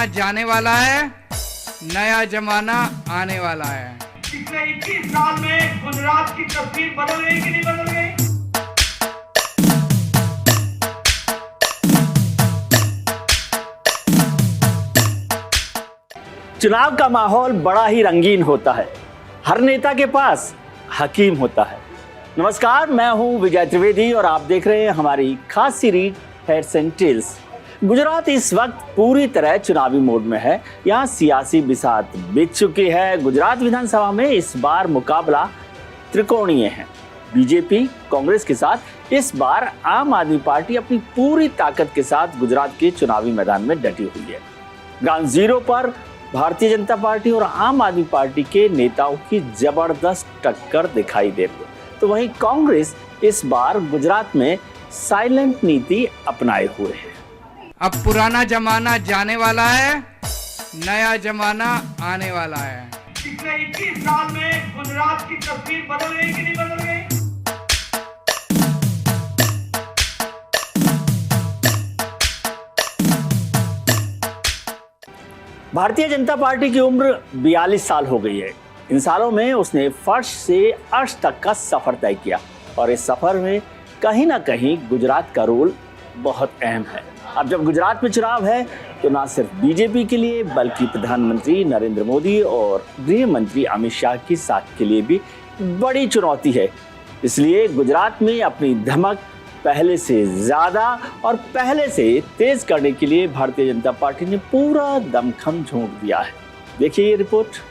जमाना जाने वाला है, नया जमाना आने वाला है। पिछले 21 साल में गुजरात की तस्वीर बदल गई कि नहीं बदल गई? चुनाव का माहौल बड़ा ही रंगीन होता है। हर नेता के पास हकीम होता है। नमस्कार, मैं हूं विजय त्रिवेदी और आप देख रहे हैं हमारी खास series heads and tails. Gujarat इस वक्त पूरी तरह चुनावी मोड में है। यहाँ सियासी बिसात बिछ चुकी है। गुजरात विधानसभा में इस बार मुकाबला त्रिकोणीय है। बीजेपी कांग्रेस के साथ इस बार आम आदमी पार्टी अपनी पूरी ताकत के साथ गुजरात के चुनावी मैदान में डटी हुई है। ग्राउंड जीरो पर भारतीय जनता पार्टी और आम आदमी पार्टी के नेताओं की जबरदस्त टक्कर दिखाई दे रही है। तो वहीं कांग्रेस इस बार गुजरात में साइलेंट नीति अपनाए हुए है। अब पुराना जमाना जाने वाला है, नया जमाना आने वाला है। पिछले 21 साल में गुजरात की तस्वीर बदल गई कि नहीं बदल गई? भारतीय जनता पार्टी की उम्र 42 साल हो गई है। इन सालों में उसने फर्श से अर्श तक का सफर तय किया और इस सफर में कहीं ना कहीं गुजरात का रोल बहुत अहम है। अब जब गुजरात में चुनाव है तो ना सिर्फ बीजेपी के लिए बल्कि प्रधानमंत्री नरेंद्र मोदी और गृह मंत्री अमित शाह की साख के लिए भी बड़ी चुनौती है। इसलिए गुजरात में अपनी धमक पहले से ज्यादा और पहले से तेज करने के लिए भारतीय जनता पार्टी ने पूरा दमखम झोंक दिया है। देखिए ये रिपोर्ट।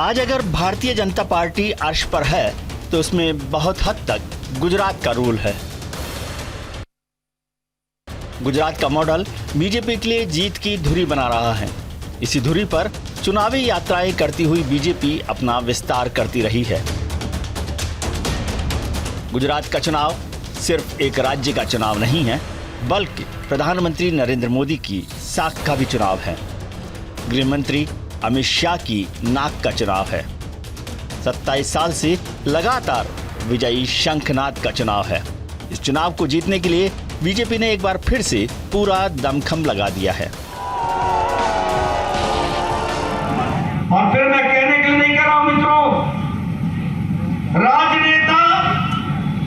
आज अगर भारतीय जनता पार्टी अर्श पर है तो उसमें बहुत हद तक गुजरात का रोल है। गुजरात का मॉडल बीजेपी के लिए जीत की धुरी बना रहा है। इसी धुरी पर चुनावी यात्राएं करती हुई बीजेपी अपना विस्तार करती रही है। गुजरात का चुनाव सिर्फ एक राज्य का चुनाव नहीं है, बल्कि प्रधानमंत्री नरेंद्र मोदी की साख का भी चुनाव है। गृह मंत्री अमित शाह की नाक का चुनाव है। 27 साल से लगातार विजयी शंखनाद का चुनाव है। इस चुनाव को जीतने के लिए बीजेपी ने एक बार फिर से पूरा दमखम लगा दिया है। और फिर मैं कहने के लिए नहीं कर रहा हूं मित्रों, राजनेता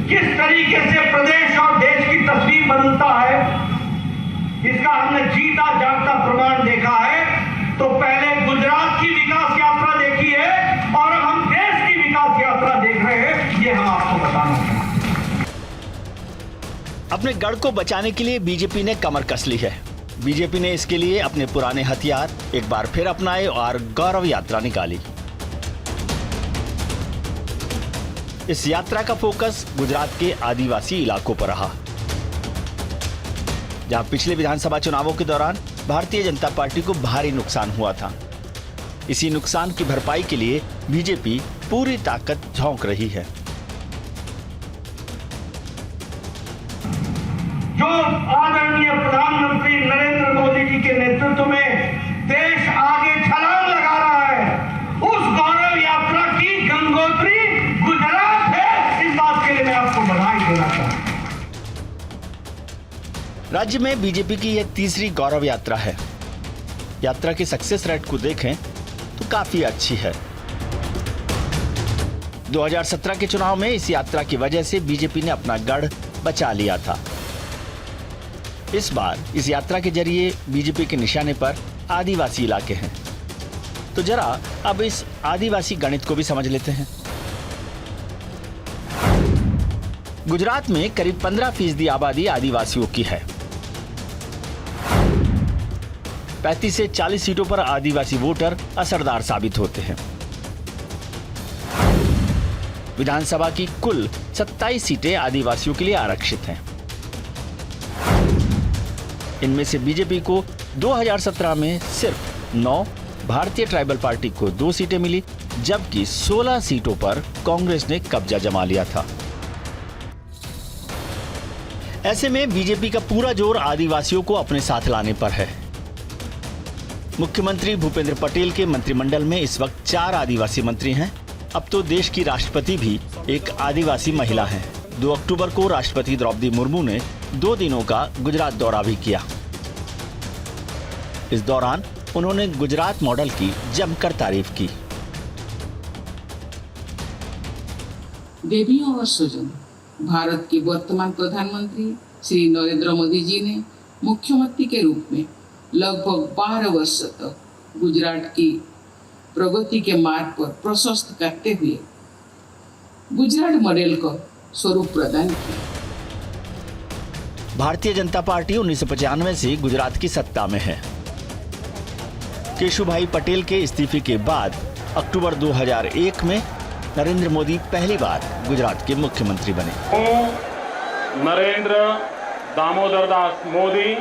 किस तरीके से प्रदेश और देश की तस्वीर बदलता है, इसका हमने जीता जागता प्रमाण देखा है। तो पहले गुजरात की विकास यात्रा देखी है और हम देश की विकास यात्रा देख रहे हैं, ये हम आपको बताना चाहते हैं। अपने गढ़ को बचाने के लिए बीजेपी ने कमर कस ली है। बीजेपी ने इसके लिए अपने पुराने हथियार एक बार फिर अपनाए और गौरव यात्रा निकाली। इस यात्रा का फोकस गुजरात के आदिवासी इलाकों पर रहा, जहां पिछले विधानसभा चुनावों के दौरान भारतीय जनता पार्टी को भारी नुकसान हुआ था। इसी नुकसान की भरपाई के लिए बीजेपी पूरी ताकत झोंक रही है। जो आदरणीय प्रधानमंत्री नरेंद्र मोदी जी के नेतृत्व में देश आगे छलांग लगा रहा है, उस गौरव यात्रा की गंगोत्री गुजरात है। इस बात के लिए मैं आपको बधाई देना चाहता हूं। राज्य में बीजेपी की यह तीसरी गौरव यात्रा है। यात्रा की सक्सेस रेट को देखें तो काफी अच्छी है। 2017 के चुनाव में इस यात्रा की वजह से बीजेपी ने अपना गढ़ बचा लिया था। इस बार इस यात्रा के जरिए बीजेपी के निशाने पर आदिवासी इलाके हैं। तो जरा अब इस आदिवासी गणित को भी समझ लेते हैं। गुजरात में करीब 15% आबादी आदिवासियों की है। 35 से 40 सीटों पर आदिवासी वोटर असरदार साबित होते हैं। विधानसभा की कुल 27 सीटें आदिवासियों के लिए आरक्षित हैं। इनमें से बीजेपी को 2017 में सिर्फ 9, भारतीय ट्राइबल पार्टी को 2 सीटें मिली, जबकि 16 सीटों पर कांग्रेस ने कब्जा जमा लिया था। ऐसे में बीजेपी का पूरा जोर आदिवासियों को अपने साथ लाने पर है। मुख्यमंत्री भूपेंद्र पटेल के मंत्रिमंडल में इस वक्त 4 आदिवासी मंत्री हैं। अब तो देश की राष्ट्रपति भी एक आदिवासी महिला है। 2 अक्टूबर को राष्ट्रपति द्रौपदी मुर्मू ने 2 दिनों का गुजरात दौरा भी किया। इस दौरान उन्होंने गुजरात मॉडल की जमकर तारीफ की। देवियों और स्वजन, भारत के वर्तमान प्रधानमंत्री श्री नरेंद्र मोदी जी ने मुख्यमंत्री के रूप में लगभग 12 वर्ष तक गुजरात की प्रगति के मार्ग पर प्रशस्त करते हुए गुजरात मॉडल को स्वरूप प्रदान किया। भारतीय जनता पार्टी 1995 से गुजरात की सत्ता में है। केशुभाई पटेल के इस्तीफे के बाद अक्टूबर 2001 में नरेंद्र मोदी पहली बार गुजरात के मुख्यमंत्री बने। नरेंद्र दामोदर दास मोदी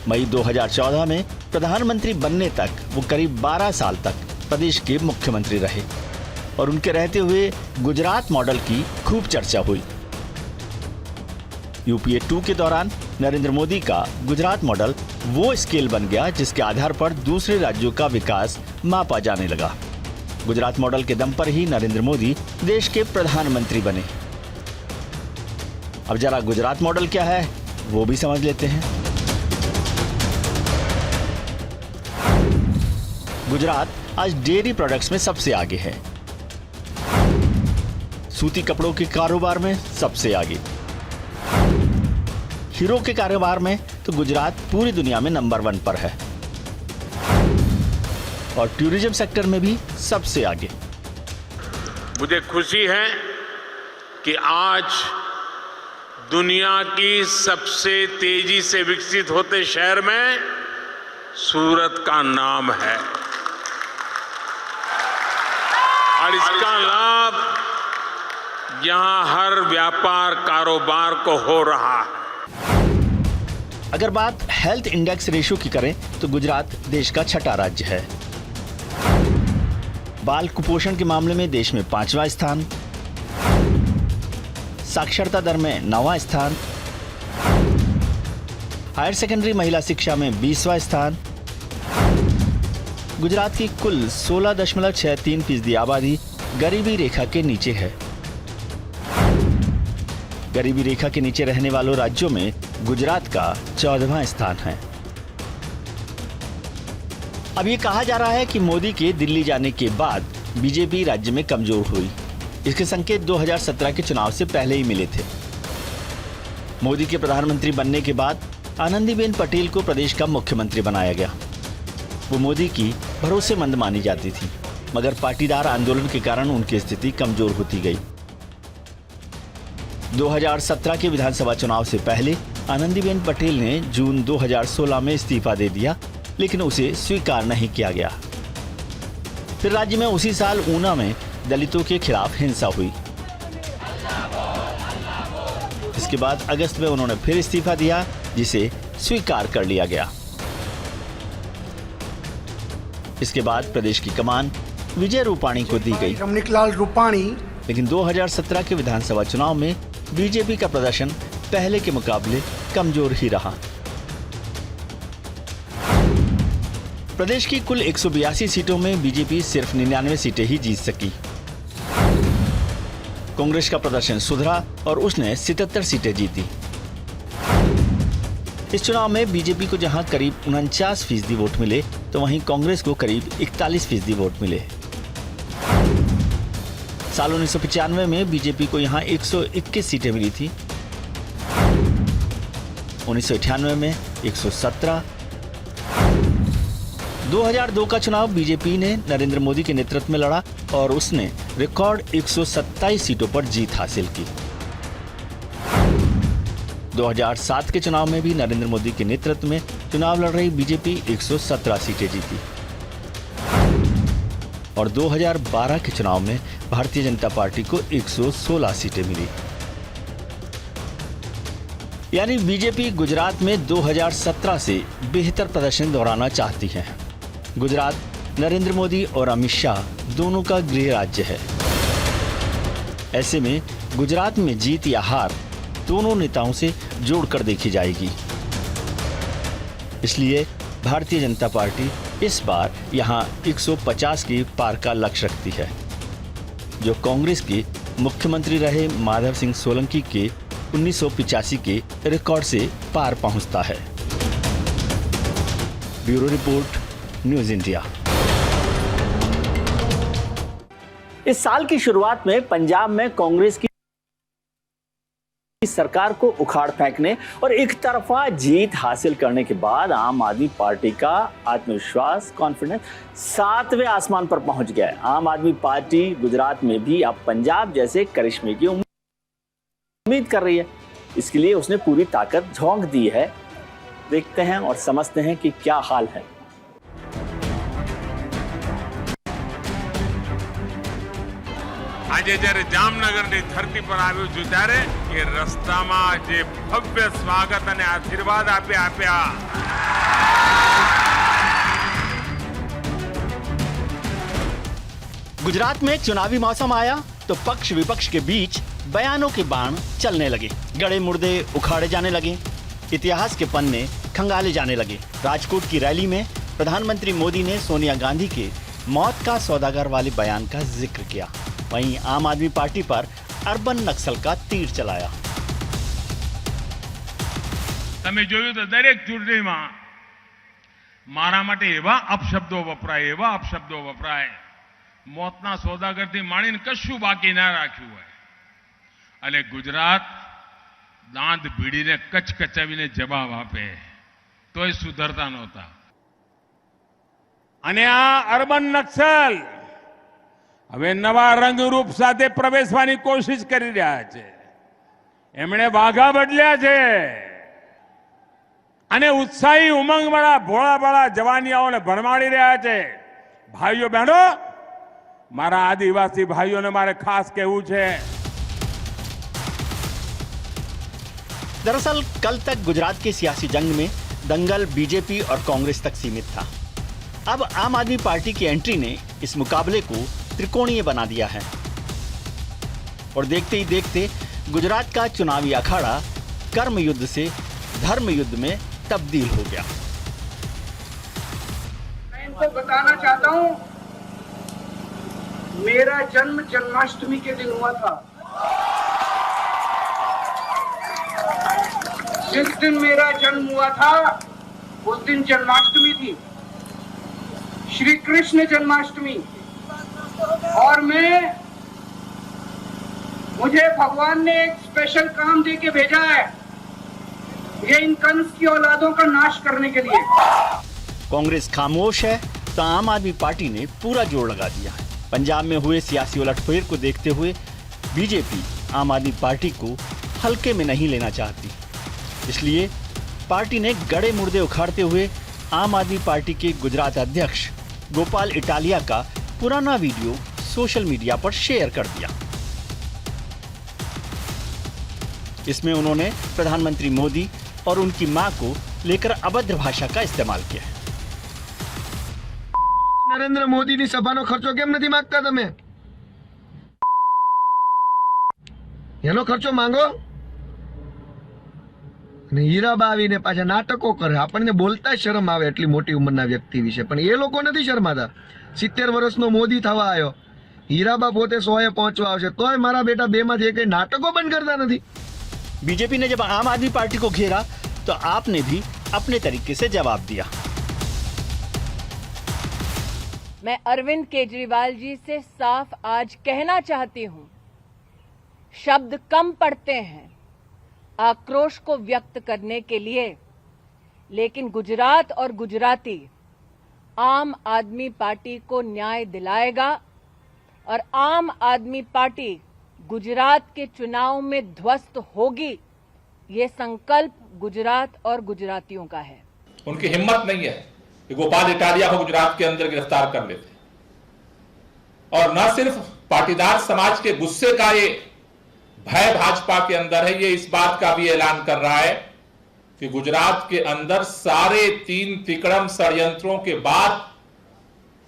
मई 2014 में प्रधानमंत्री बनने तक वो करीब 12 साल तक प्रदेश के मुख्यमंत्री रहे और उनके रहते हुए गुजरात मॉडल की खूब चर्चा हुई। यूपीए 2 के दौरान नरेंद्र मोदी का गुजरात मॉडल वो स्केल बन गया जिसके आधार पर दूसरे राज्यों का विकास मापा जाने लगा। गुजरात मॉडल के दम पर ही नरेंद्र मोदी देश के प्रधानमंत्री बने। अब जरा गुजरात मॉडल क्या है वो भी समझ लेते हैं। गुजरात आज डेयरी प्रोडक्ट्स में सबसे आगे है। सूती कपड़ों के कारोबार में सबसे आगे। हीरो के कारोबार में तो गुजरात पूरी दुनिया में नंबर 1 पर है और टूरिज्म सेक्टर में भी सबसे आगे। मुझे खुशी है कि आज दुनिया की सबसे तेजी से विकसित होते शहर में सूरत का नाम है और इसका लाभ यहां हर व्यापार कारोबार को हो रहा है। अगर बात हेल्थ इंडेक्स रेशियो की करें तो गुजरात देश का 6ठा राज्य है। बाल कुपोषण के मामले में देश में 5वां स्थान, साक्षरता दर में 9वां स्थान, हायर सेकेंडरी महिला शिक्षा में 20वां स्थान। गुजरात की कुल 16.63% आबादी गरीबी रेखा के नीचे है। गरीबी रेखा के नीचे रहने वालों राज्यों में गुजरात का 14वां स्थान है। अब ये कहा जा रहा है कि मोदी के दिल्ली जाने के बाद बीजेपी राज्य में कमजोर हुई। इसके संकेत 2017 के चुनाव से पहले ही मिले थे। मोदी के प्रधानमंत्री बनने के बाद आनंदीबेन पटेल को प्रदेश का मुख्यमंत्री बनाया गया। वो मोदी की भरोसेमंद मानी जाती थी, मगर पाटीदार आंदोलन के कारण उनकी स्थिति कमजोर होती गई। 2017 के विधानसभा चुनाव से पहले आनंदीबेन पटेल ने जून 2016 में इस्तीफा दे दिया, लेकिन उसे स्वीकार नहीं किया गया। फिर राज्य में उसी साल ऊना में दलितों के खिलाफ हिंसा हुई। इसके बाद अगस्त में उन्होंने फिर इस्तीफा दिया, जिसे स्वीकार कर लिया गया। इसके बाद प्रदेश की कमान विजय रूपाणी को दी गई। रमणीकलाल रूपाणी। लेकिन 2017 के विधानसभा चुनाव में बीजेपी का प्रदर्शन पहले के मुकाबले कमजोर ही रहा। प्रदेश की कुल 182 सीटों में बीजेपी सिर्फ 99 सीटें ही जीत सकी। कांग्रेस का प्रदर्शन सुधरा और उसने 77 सीटें जीती। इस चुनाव में बीजेपी को जहां करीब 49% वोट मिले, तो वहीं कांग्रेस को करीब 41% वोट मिले। साल 1995 में बीजेपी को यहां 121 सीटें मिली थी, 1998 में 117। 2002 का चुनाव बीजेपी ने नरेंद्र मोदी के नेतृत्व में लड़ा और उसने रिकॉर्ड 127 सीटों पर जीत हासिल की। 2007 के चुनाव में भी नरेंद्र मोदी के नेतृत्व में चुनाव लड़ रही बीजेपी 117 सीटें जीती और 2012 के चुनाव में भारतीय जनता पार्टी को 116 सीटें मिली। यानी बीजेपी गुजरात में 2017 से बेहतर प्रदर्शन दोहराना चाहती है। गुजरात नरेंद्र मोदी और अमित शाह दोनों का गृह राज्य है। ऐसे में गुजरात में जीत या हार दोनों नेताओं से जोड़कर देखी जाएगी। इसलिए भारतीय जनता पार्टी इस बार यहां 150 के पार का लक्ष्य रखती है, जो कांग्रेस के मुख्यमंत्री रहे माधव सिंह सोलंकी के 1985 के रिकॉर्ड से पार पहुंचता है। Bureau report, news India. इस साल की शुरुआत में पंजाब में कांग्रेस की सरकार को उखाड़ फेंकने और एक तरफा जीत हासिल करने के बाद आम आदमी पार्टी का आत्मविश्वास, कॉन्फिडेंस 7वें आसमान पर पहुंच गया है। आम आदमी पार्टी गुजरात में भी अब पंजाब जैसे करिश्मे की उम्मीद कर रही है। इसके लिए उसने पूरी ताकत झोंक दी है। देखते हैं और समझते हैं कि क्या हाल है। આજે જ્યારે જામનગરની ધરતી પર આવ્યું છું ત્યારે એ રસ્તામાં જે ભવ્ય સ્વાગત અને આશીર્વાદ આપ્યા गुजरात में चुनावी मौसम आया तो पक्ष विपक्ष के बीच बयानों के बाण चलने लगे, गड़े मुर्दे उखाड़े जाने लगे, इतिहास के पन्ने खंगाले जाने लगे। राजकोट की रैली में प्रधानमंत्री मोदी ने सोनिया गांधी के मौत का सौदागर वाले बयान का जिक्र किया। वहीं आम आदमी पार्टी पर अर्बन नक्सल का तीर चलाया। તમે જોયું તો દરેક ચૂંટણીમાં મારા માટે એવા અપશબ્દો વપરાય મોતના સોદાગરથી માણીને કશું બાકી ના રાખ્યું હોય અને ગુજરાત દાંત ભીડીને કચકચાવીને જવાબ આપે તોય સુધરતા નહોતા અને આ અર્બન નક્સલ હવે નવા રંગરૂપ સાથે પ્રવેશવાની કોશિશ કરી રહ્યા છે। એમણે વાઘા બદલ્યા છે અને ઉત્સાહી ઉમંગવાળા ભોળા જવાનિયાઓને ભરમાડી રહ્યા છે। ભાઈઓ બહેનો, મારા આદિવાસી ભાઈઓને મારે ખાસ કહેવું છે। दरअसल कल तक गुजरात के सियासी जंग में दंगल बीजेपी और कांग्रेस तक सीमित था। अब आम आदमी पार्टी की एंट्री ने इस मुकाबले को त्रिकोणीय बना दिया है और देखते ही देखते गुजरात का चुनावी अखाड़ा कर्म युद्ध से धर्म युद्ध में तब्दील हो गया। मैं इनको बताना चाहता हूं, मेरा जन्म जन्माष्टमी के दिन हुआ था। जिस दिन मेरा जन्म हुआ था उस दिन जन्माष्टमी थी, श्री कृष्ण जन्माष्टमी। और मुझे भगवान ने एक स्पेशल काम दे के भेजा है, ये इन कंस की औलादों का नाश करने के लिए। कांग्रेस खामोश है तो आम आदमी पार्टी ने पूरा जोर लगा दिया है। पंजाब में हुए सियासी उलटफेर को देखते हुए बीजेपी आम आदमी पार्टी को हल्के में नहीं लेना चाहती, इसलिए पार्टी ने गड़े मुर्दे उखाड़ते हुए आम आदमी पार्टी के गुजरात अध्यक्ष गोपाल इटालिया का पुराना वीडियो सोशल मीडिया पर शेयर कर दिया। इसमें उन्होंने प्रधानमंत्री मोदी और उनकी मां को लेकर अभद्र भाषा का इस्तेमाल किया है। नरेंद्र मोदी ની સભાનો ખર્ચો કેમ નથી માંગતા તમે? એનો ખર્ચો માંગો। અને હીરાબા આવીને પાછા નાટકો કરે, આપણને બોલતા શરમ આવે એટલી મોટી ઉંમરના વ્યક્તિ વિશે, પણ એ લોકો નથી શરમાતા। 70 વર્ષનો મોદી થવા આવ્યો, હીરાબા પોતે 100એ પહોંચવા આવશે, તોય મારા બેટા બે માંથી એક નાટકો બંધ करता નથી। बीजेपी ने जब आम आदमी पार्टी को घेरा तो आपने भी अपने तरीके से जवाब दिया। मैं अरविंद केजरीवाल जी से साफ आज कहना चाहती हूं, शब्द कम पड़ते हैं आक्रोश को व्यक्त करने के लिए, लेकिन गुजरात और गुजराती आम आदमी पार्टी को न्याय दिलाएगा और आम आदमी पार्टी गुजरात के चुनाव में ध्वस्त होगी, ये संकल्प गुजरात और गुजरातियों का है। उनकी हिम्मत नहीं है कि गोपाल इटालिया को गुजरात के अंदर गिरफ्तार कर लेते, और न सिर्फ पाटीदार समाज के गुस्से का ये भय भाजपा के अंदर है, ये इस बात का भी ऐलान कर रहा है कि गुजरात के अंदर सारे 3 तिकड़म षड्यंत्रों के बाद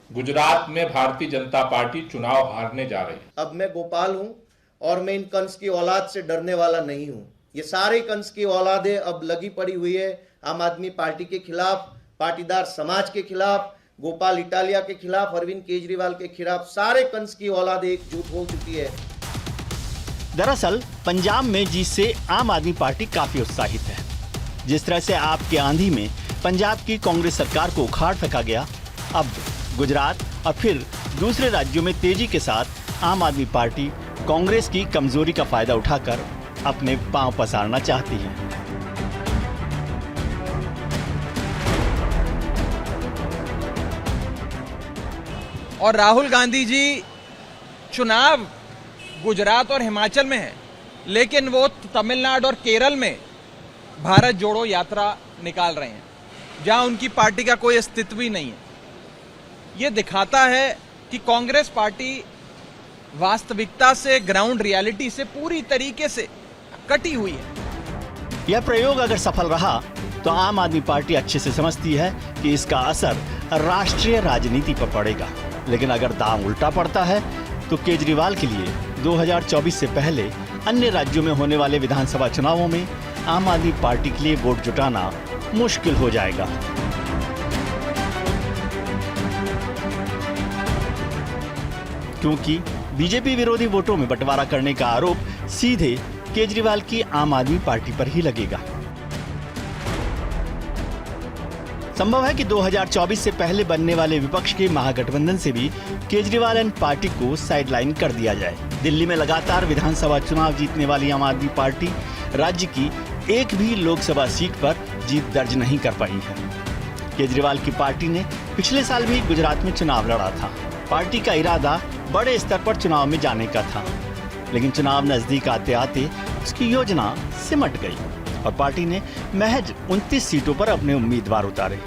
गुजरात में भारतीय जनता पार्टी चुनाव हारने जा रही है। अब मैं गोपाल हूं और मैं इन कंस की औलाद से डरने वाला नहीं हूं। ये सारे कंस की औलादें अब लगी पड़ी हुई है आम आदमी पार्टी के खिलाफ, पाटीदार समाज के खिलाफ, गोपाल इटालिया के खिलाफ, अरविंद केजरीवाल के खिलाफ। सारे कंस की औलादें एकजुट हो चुकी है। दरअसल पंजाब में जीत से आम आदमी पार्टी काफी उत्साहित है। जिस तरह से आपके आंधी में पंजाब की कांग्रेस सरकार को उखाड़ फेंका गया, अब गुजरात और फिर दूसरे राज्यों में तेजी के साथ आम आदमी पार्टी कांग्रेस की कमजोरी का फायदा उठाकर अपने पांव पसारना चाहती है। और राहुल गांधी जी चुनाव गुजरात और हिमाचल में है, लेकिन वो तमिलनाडु और केरल में भारत जोड़ो यात्रा निकाल रहे हैं, जहां उनकी पार्टी का कोई अस्तित्व ही नहीं है। ये दिखाता है कि कांग्रेस पार्टी वास्तविकता से, ग्राउंड रियलिटी से पूरी तरीके से कटी हुई है। यह प्रयोग अगर सफल रहा तो आम आदमी पार्टी अच्छे से समझती है कि इसका असर राष्ट्रीय राजनीति पर पड़ेगा। लेकिन अगर दांव उल्टा पड़ता है तो केजरीवाल के लिए 2024 से पहले अन्य राज्यों में होने वाले विधानसभा चुनावों में आम आदमी पार्टी के लिए वोट जुटाना मुश्किल हो जाएगा। क्योंकि बीजेपी विरोधी वोटों में बंटवारा करने का आरोप सीधे केजरीवाल की आम आदमी पार्टी पर ही लगेगा। संभव है कि 2024 से पहले बनने वाले विपक्ष के महागठबंधन से भी केजरीवाल एंड पार्टी को साइडलाइन कर दिया जाए। दिल्ली में लगातार विधानसभा चुनाव जीतने वाली आम आदमी पार्टी राज्य की एक भी लोकसभा सीट पर जीत दर्ज नहीं कर पाई है। केजरीवाल की पार्टी ने पिछले साल भी गुजरात में चुनाव लड़ा था। पार्टी का इरादा बड़े स्तर पर चुनाव में जाने का था, लेकिन चुनाव नजदीक आते आते उसकी योजना सिमट गई और पार्टी ने महज 29 सीटों पर अपने उम्मीदवार उतारे।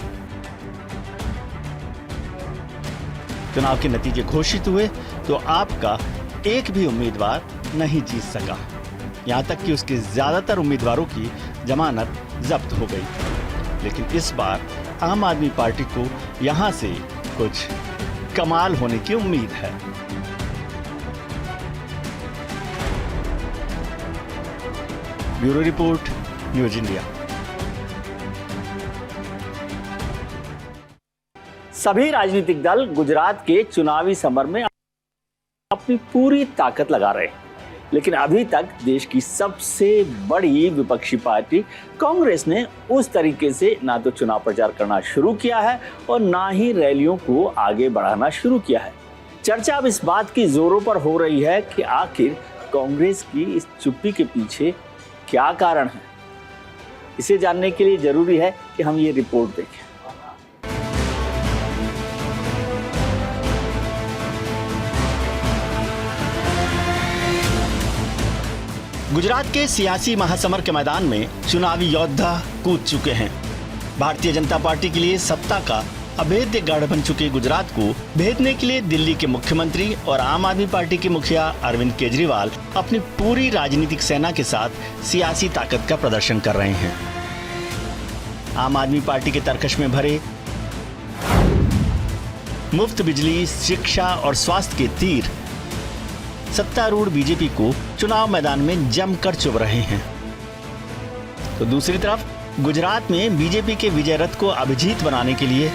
चुनाव के नतीजे घोषित हुए तो आपका एक भी उम्मीदवार नहीं जीत सका। यहां तक कि उसके ज्यादातर उम्मीदवारों की जमानत जब्त हो गई। लेकिन इस बार आम आदमी पार्टी को यहां से कुछ कमाल होने की उम्मीद है। Bureau report, news India. सभी राजनीतिक दल गुजरात के चुनावी समर में अपनी पूरी ताकत लगा रहे हैं, लेकिन अभी तक देश की सबसे बड़ी विपक्षी पार्टी कांग्रेस ने उस तरीके से ना तो चुनाव प्रचार करना शुरू किया है और ना ही रैलियों को आगे बढ़ाना शुरू किया है। चर्चा अब इस बात की जोरों पर हो रही है कि आखिर कांग्रेस की इस चुप्पी के पीछे क्या कारण है। इसे जानने के लिए जरूरी है कि हम ये रिपोर्ट देखें। गुजरात के सियासी महासमर के मैदान में चुनावी योद्धा कूद चुके हैं। भारतीय जनता पार्टी के लिए सत्ता का अभेद्य गढ़ बन चुके गुजरात को भेदने के लिए दिल्ली के मुख्यमंत्री और आम आदमी पार्टी के मुखिया अरविंद केजरीवाल अपनी पूरी राजनीतिक सेना के साथ सियासी ताकत का प्रदर्शन कर रहे हैं। आम आदमी पार्टी के तरकश में भरे मुफ्त बिजली, शिक्षा और स्वास्थ्य के तीर सत्तारूढ़ बीजेपी को चुनाव मैदान में जमकर चुभ रहे हैं। तो दूसरी तरफ गुजरात में बीजेपी के विजय रथ को अभिजीत बनाने के लिए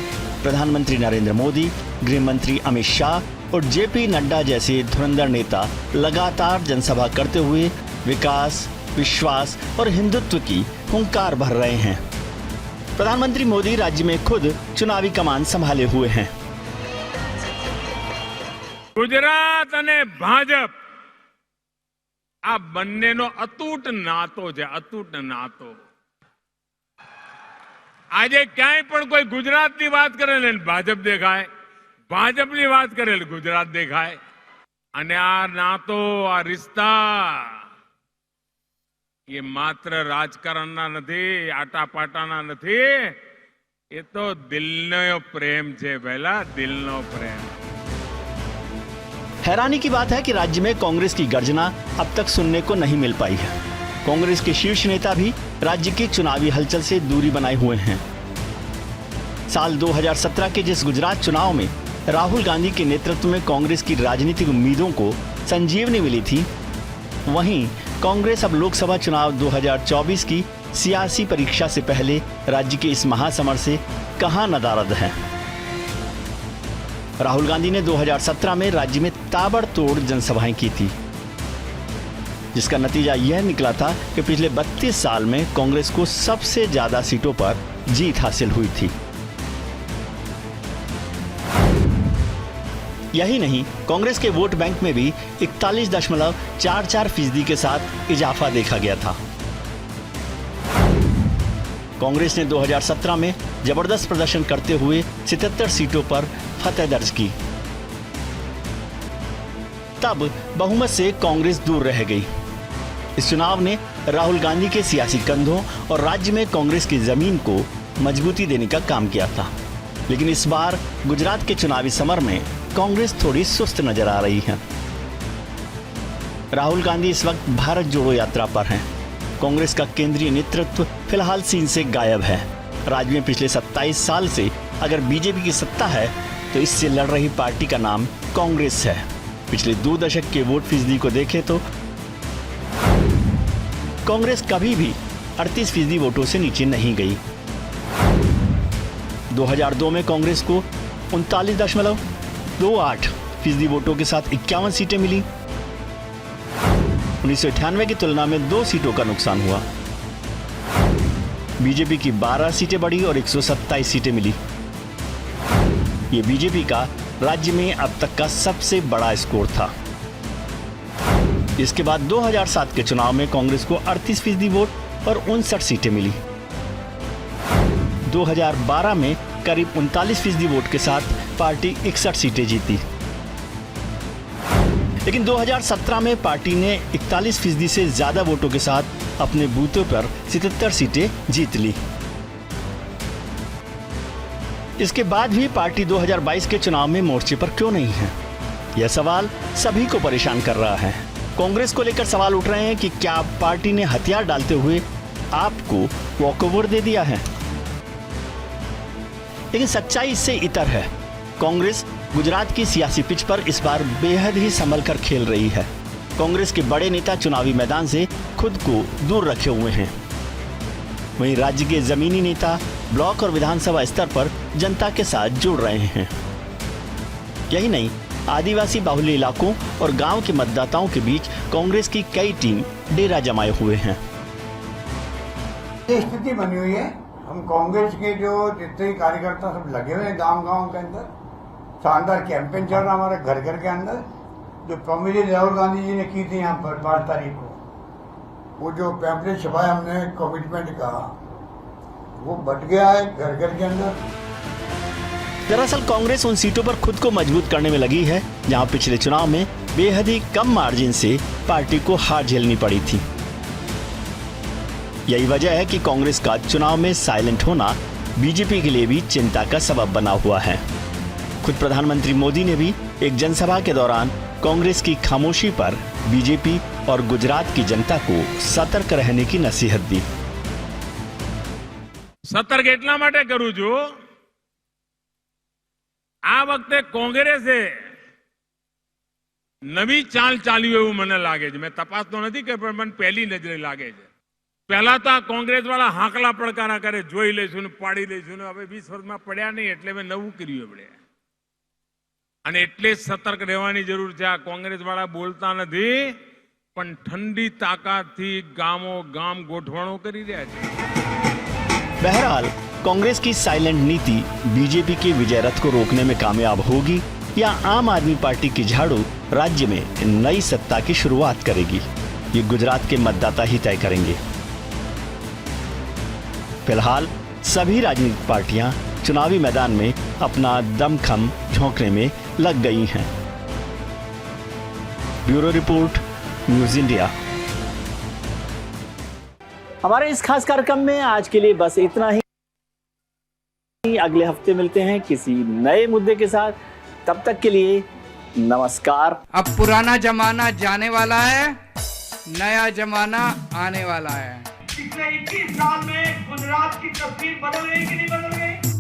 प्रधानमंत्री नरेंद्र मोदी, गृह मंत्री अमित शाह और जेपी नड्डा जैसे धुरंधर नेता लगातार जनसभा करते हुए विकास, विश्वास और हिंदुत्व की हुंकार भर रहे हैं। प्रधानमंत्री मोदी राज्य में खुद चुनावी कमान संभाले हुए हैं। ગુજરાત અને ભાજપ આ બંનેનો અતૂટ નાતો છે, અતૂટ નાતો। આજે ક્યાંય પણ કોઈ ગુજરાતની વાત કરે ને ભાજપ દેખાય, ભાજપની વાત કરે ગુજરાત દેખાય। અને આ નાતો, આ रिश्ता ये मात्र राजकारणના નથી, આટાપાટાના નથી, એ તો દિલનો પ્રેમ છે ભલા, દિલનો પ્રેમ। हैरानी की बात है कि राज्य में कांग्रेस की गर्जना अब तक सुनने को नहीं मिल पाई है। कांग्रेस के शीर्ष नेता भी राज्य की चुनावी हलचल से दूरी बनाए हुए हैं। साल 2017 के जिस गुजरात चुनाव में राहुल गांधी के नेतृत्व में कांग्रेस की राजनीतिक उम्मीदों को संजीवनी मिली थी, वहीं कांग्रेस अब लोकसभा चुनाव 2024 की सियासी परीक्षा से पहले राज्य के इस महासमर से कहां नदारद है। राहुल गांधी ने 2017 में राज्य में ताबड़तोड़ जनसभाएं की थी, जिसका नतीजा यह निकला था कि पिछले 32 साल में कांग्रेस को सबसे ज्यादा सीटों पर जीत हासिल हुई थी। यही नहीं, कांग्रेस के वोट बैंक में भी 41.44% के साथ इजाफा देखा गया था। कांग्रेस ने 2017 में जबरदस्त प्रदर्शन करते हुए 77 सीटों पर फतह दर्ज की। तब बहुमत से कांग्रेस दूर रह गई। इस चुनाव ने राहुल गांधी के सियासी कंधों और राज्य में कांग्रेस की जमीन को मजबूती देने का काम किया था। लेकिन इस बार गुजरात के चुनावी समर में कांग्रेस थोड़ी सुस्त नजर आ रही है। राहुल गांधी इस वक्त भारत जोड़ो यात्रा पर हैं। कांग्रेस का केंद्रीय नेतृत्व फिलहाल सीन से गायब है। राज्य में पिछले 27 साल से अगर बीजेपी की सत्ता है तो इससे लड़ रही पार्टी का नाम कांग्रेस है। पिछले 2 दशक के वोट फीसदी को देखें तो कांग्रेस कभी भी 38% वोटों से नीचे नहीं गई। 2002 में कांग्रेस को 39.28% वोटों के साथ 51 सीटें मिली। 1998 की तुलना में 2 सीटों का नुकसान हुआ। बीजेपी की 12 सीटें बढ़ी और 127 सीटें मिली। ये बीजेपी का राज्य में अब तक का सबसे बड़ा स्कोर था। इसके बाद 2007 के चुनाव में कांग्रेस को 38% वोट और 59 सीटें मिली। 2012 में करीब 39% वोट के साथ पार्टी 61 सीटें जीती। लेकिन 2017 में पार्टी ने 41% से ज्यादा वोटों के साथ अपने बूथों पर 77 सीटें जीत ली। इसके बाद भी पार्टी 2022 के चुनाव में मोर्चे पर क्यों नहीं है? यह सवाल सभी को परेशान कर रहा है। कांग्रेस को लेकर सवाल उठ रहे हैं कि क्या पार्टी ने हथियार डालते हुए आपको वॉकओवर दे दिया है? लेकिन सच्चाई इससे इतर है। कांग्रेस गुजरात की सियासी पिच पर इस बार बेहद ही संभल कर खेल रही है। कांग्रेस के बड़े नेता चुनावी मैदान से खुद को दूर रखे हुए हैं। वहीं राज्य के जमीनी नेता ब्लॉक और विधानसभा स्तर पर जनता के साथ जुड़ रहे हैं। यही नहीं, आदिवासी बाहुल्य इलाकों और गांव के मतदाताओं के बीच कांग्रेस की कई टीम डेरा जमाए हुए हैं। स्थिति बनी हुई है। हम कांग्रेस के जो जितने कार्यकर्ता सब लगे हुए हैं गांव के अंदर, शानदार कैंपेन चल रहा हमारे घर घर के अंदर। जो प्रॉमिस राहुल गांधी जी ने की थी यहाँ पर 12 तारीख को, वो जो पैम्पलेट छपाया हमने कमिटमेंट का, वो बट गया है घर घर के अंदर। दरअसल कांग्रेस उन सीटों पर खुद को मजबूत करने में लगी है जहां पिछले चुनाव में बेहद ही कम मार्जिन से पार्टी को हार झेलनी पड़ी थी। यही वजह है कि कांग्रेस का चुनाव में साइलेंट होना बीजेपी के लिए भी चिंता का सबब बना हुआ है। खुद प्रधानमंत्री मोदी ने भी एक जनसभा के दौरान कांग्रेस की खामोशी पर बीजेपी और गुजरात की जनता को सतर्क रहने की नसीहत दी। સતર્ક એટલા માટે કરું છું, આ વખતે કોંગ્રેસે નવી ચાલ ચાલ્યું એવું મને લાગે છે। મેં તપાસ તો નથી કરી પણ મને પહેલી નજરે લાગે છે। પહેલા તો આ કોંગ્રેસ વાળા હાંકલા પડકારા કરે, જોઈ લઈશું ને પાડી લઈશું ને, હવે 20 વર્ષમાં પડ્યા નહીં એટલે મેં નવું કર્યું આપણે। અને એટલે સતર્ક રહેવાની જરૂર છે। આ કોંગ્રેસ વાળા બોલતા નથી પણ ઠંડી તાકાતથી ગામો ગામ ગોઠવણો કરી રહ્યા છે। बहरहाल कांग्रेस की साइलेंट नीति बीजेपी के विजय रथ को रोकने में कामयाब होगी या आम आदमी पार्टी की झाड़ू राज्य में नई सत्ता की शुरुआत करेगी, ये गुजरात के मतदाता ही तय करेंगे। फिलहाल सभी राजनीतिक पार्टियां चुनावी मैदान में अपना दमखम झोंकने में लग गई हैं। Bureau report, news India. हमारे इस खास कार्यक्रम में आज के लिए बस इतना ही। अगले हफ्ते मिलते हैं किसी नए मुद्दे के साथ। तब तक के लिए नमस्कार। अब पुराना जमाना जाने वाला है, नया जमाना आने वाला है। पिछले 21 साल में गुजरात की तस्वीर बदल गई कि नहीं बदल गई?